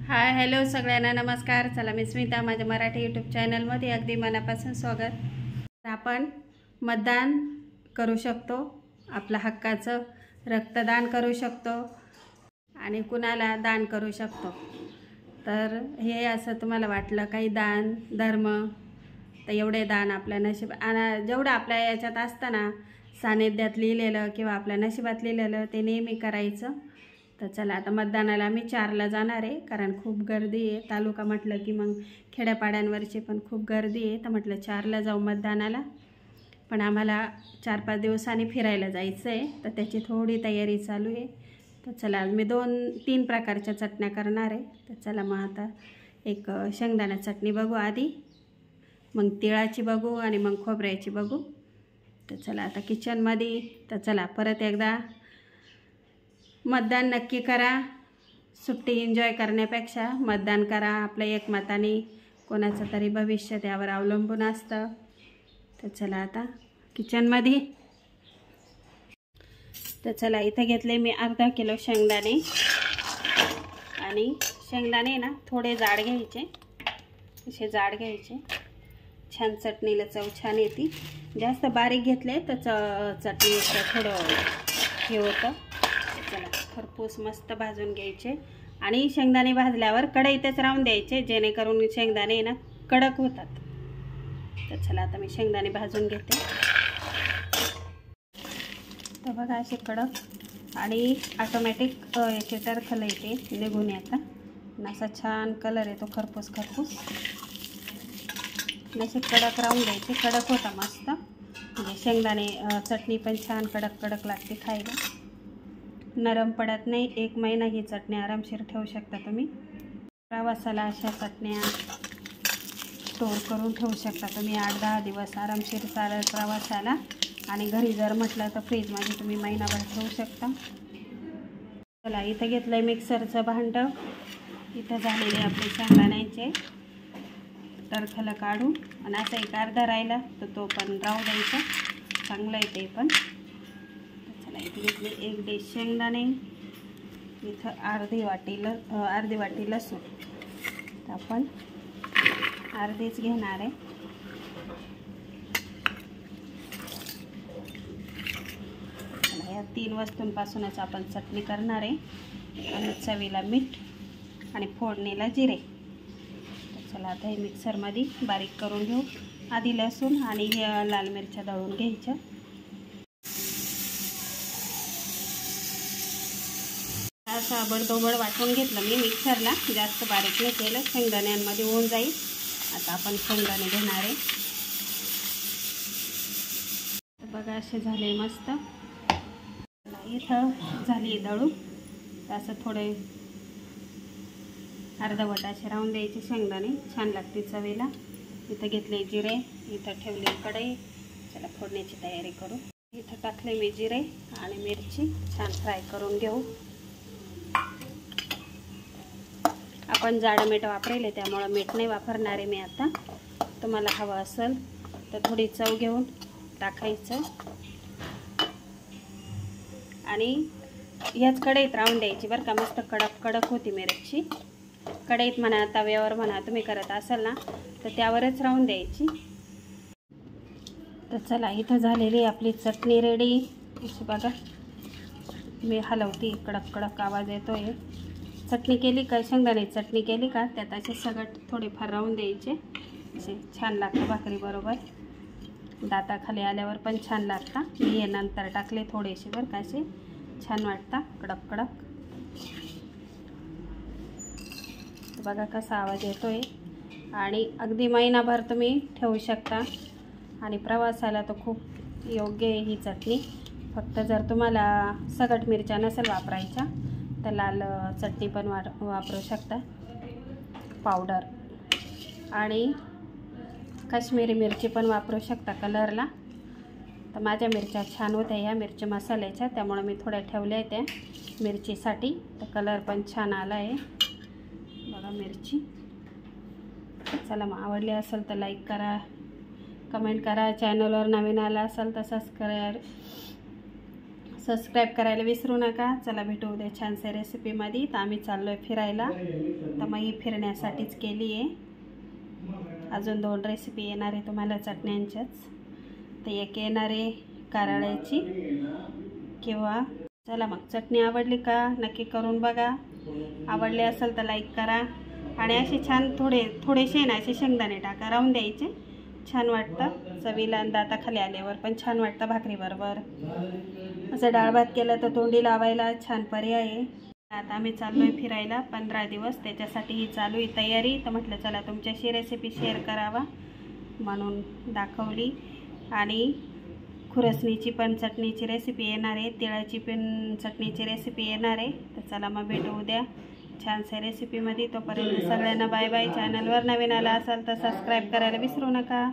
Hi hello सगळ्यांना नमस्कार। चला मी स्मिता, माझ्या मराठी यूट्यूब चॅनलमध्ये अगदी मनापासून स्वागत। आपण मतदान करू शकतो, आपल्या हक्काचं रक्तदान करू शकतो आणि कुणाला दान करू शकतो। तर हे असं तुम्हाला वाटलं काही दान धर्म, तर एवढे दान आपल्या नशीब आणि जेवढं आपल्या याच्यात असतं ना, सानिध्यात लिहिलेलं किंवा आपल्या नशिबात लिहिलेलं ते नेहमी करायचं। तर चला आता मतदानाला मी 4ला जाणार आहे, कारण खूप गर्दी आहे। तालुका म्हटलं की मग खेड्यापाड्यांवरची पण खूप गर्दी आहे, तर म्हटलं 4ला जाऊ मतदानाला। पण आम्हाला 4-5 दिवसांनी फिरायला जायचं आहे, तर त्याची थोडी तयारी चालू आहे। तर चला आज मी 2-3 प्रकारच्या चटण्या करणार आहे। तर चला मग आता एक शेंगदाणा चटणी बघू आधी, मग तिळाची बघू आणि मग खोबऱ्याची बघू। तर चला आता किचनमध्ये। तर चला परत एकदा मतदान नक्की करा, सुट्टी एन्जॉय करण्यापेक्षा मतदान करा। आपल्या एक मताने कोणाचं तरी भविष्य त्यावर अवलंबून असतं। तर चला आता किचनमध्ये। तर चला इथं घेतले मी अर्धा किलो शेंगदाणे, आणि शेंगदाणे ना थोडे जाड घ्यायचे, असे जाड घ्यायचे, छान चटणीला चव छान येते। जास्त बारीक घेतले तर चटणीचं थोडं हे होतं। चला खरपूस मस्त भाजून घ्यायचे, आणि शेंगदाणे भाजल्यावर कढईतच राहून द्यायचे, जेणेकरून शेंगदाणे ना कडक होतात। तर चला आता मी शेंगदाणे भाजून घेते। तर बघा असे कडक आणि ऑटोमॅटिक याचे टरखल येते निघून येता, असा छान कलर येतो खरपूस खरपूस। असे कडक राहून द्यायचे, कडक होता मस्त, म्हणजे शेंगदाणे चटणी पण छान कडक कडक लागते खायला, नरम पडत नाही। 1 महिना ही चटणी आरामशीर ठेवू शकता तुम्ही। प्रवासाला अशा चटण्या स्टोर करून ठेवू शकता तुम्ही 8-10 दिवस आरामशीर चालेल प्रवासाला। आणि घरी जर म्हटलं तर फ्रीजमध्ये तुम्ही महिनाभर ठेवू शकता। चला इथं घेतलं आहे मिक्सरचं भांडं, इथं झालेले आपले शेंगदाण्याचे टरखलं काढून, आणि असं एक अर्धा राहिला तर तो पण राहू द्यायचा, चांगलं आहे ते पण। चला इथे घेतले 1 डिश शेंगदाणे, इथं अर्धी वाटी लसूण, तर आपण अर्धीच घेणार आहे। चला या 3 वस्तूंपासूनच आपण चटणी करणार आहे, आणि चवीला मीठ आणि फोडणीला जिरे। तर चला आता हे मिक्सरमध्ये बारीक करून घेऊ। आधी लसूण आणि लाल मिरच्या दळून घ्यायच्या। असं आबडधोबड वाटून घेतलं मी मिक्सरला, जास्त बारीक नाही केलं, शेंगदाण्यांमध्ये होऊन जाईल। आता आपण शेंगदाणे घेणार आहे। तर बघा असे झाले मस्त, इथं झाली दळून, तर असं थोडे अर्धवट असे राहून द्यायचे शेंगदाणे, छान लागते चवीला। इथं घेतले जिरे, इथं ठेवले कढई। चला फोडण्याची तयारी करू। इथं टाकले मी जिरे आणि मिरची, छान फ्राय करून घेऊ। आपण जाडं मीठ वापरेले, त्यामुळं मीठ नाही वापरणार आहे मी आता। तुम्हाला हवं असेल तर थोडी चव घेऊन टाकायचं, आणि ह्याच कढईत राहून द्यायची बरं का, मस्त कडक कडक होती मिरची। कढईत म्हणा तव्यावर म्हणा, तुम्ही करत असाल ना तर त्यावरच राहून द्यायची। तर चला इथं झालेली आपली चटणी रेडी, अशी बघा मी हलवती, कडक कडक आवाज येतोय। चटणी केली का, शेंगदाणे चटणी केली का, त्यात असे सगट थोडेफार राहून द्यायचे, असे छान लागतं भाकरी बरोबर, दाताखाली आल्यावर पण छान लागतं। मी हे नंतर टाकले थोडेसे बरं का, असे छान वाटतं कडक कडक। बघा कसा आवाज येतोय, आणि अगदी महिनाभर तुम्ही ठेवू शकता, आणि प्रवासाला तर खूप योग्य आहे ही चटणी। फक्त जर तुम्हाला सगट मिरच्या नसेल वापरायच्या तर लाल चटणी पण वापरू शकता, पावडर, आणि काश्मीरी मिरची पण वापरू शकता कलरला। तर माझ्या मिरच्या छान होत्या ह्या मिरची मसाल्याच्या, त्यामुळे मी थोड्या ठेवल्या त्या मिरचीसाठी, तर कलर पण छान आला आहे बघा मिरची। चला मग आवडली असेल तर लाईक करा, कमेंट करा, चॅनलवर नवीन आला असेल तर सबस्क्राईब करायला विसरू नका. चला भेटू उद्या छानशा रेसिपीमध्ये. तर आम्ही चाललो आहे फिरायला, तर मग ही फिरण्यासाठीच केली आहे. अजून 2 रेसिपी येणार आहे तुम्हाला चटण्यांच्याच. तर एक येणार आहे कारळ्याची किंवा. चला मग, चटणी आवडली का नक्की करून बघा. आवडली असेल तर लाईक करा आणि असे छान थोडेसे ना असे शेंगदाणे टाका, राहून द्यायचे. छान वाटतं चवीला आणि दाताखाली आल्यावर पण छान वाटतं भाकरीबरोबर. असं डाळ भात केलं तर तोंडी लावायला छान पर्याय आहे. आता आम्ही चाललो आहे फिरायला 15 दिवस, त्याच्यासाठी ही चालू आहे तयारी. तर म्हटलं चला तुमच्याशी रेसिपी शेअर करावा म्हणून दाखवली. आणि खुरसणीची पण चटणीची रेसिपी येणार आहे, तिळाची पण चटणीची रेसिपी येणार आहे. तर चला मग भेटू उद्या छानशा रेसिपीमध्ये. तोपर्यंत सगळ्यांना बाय बाय. चॅनलवर नवीन आला असाल तर सबस्क्राईब करायला विसरू नका.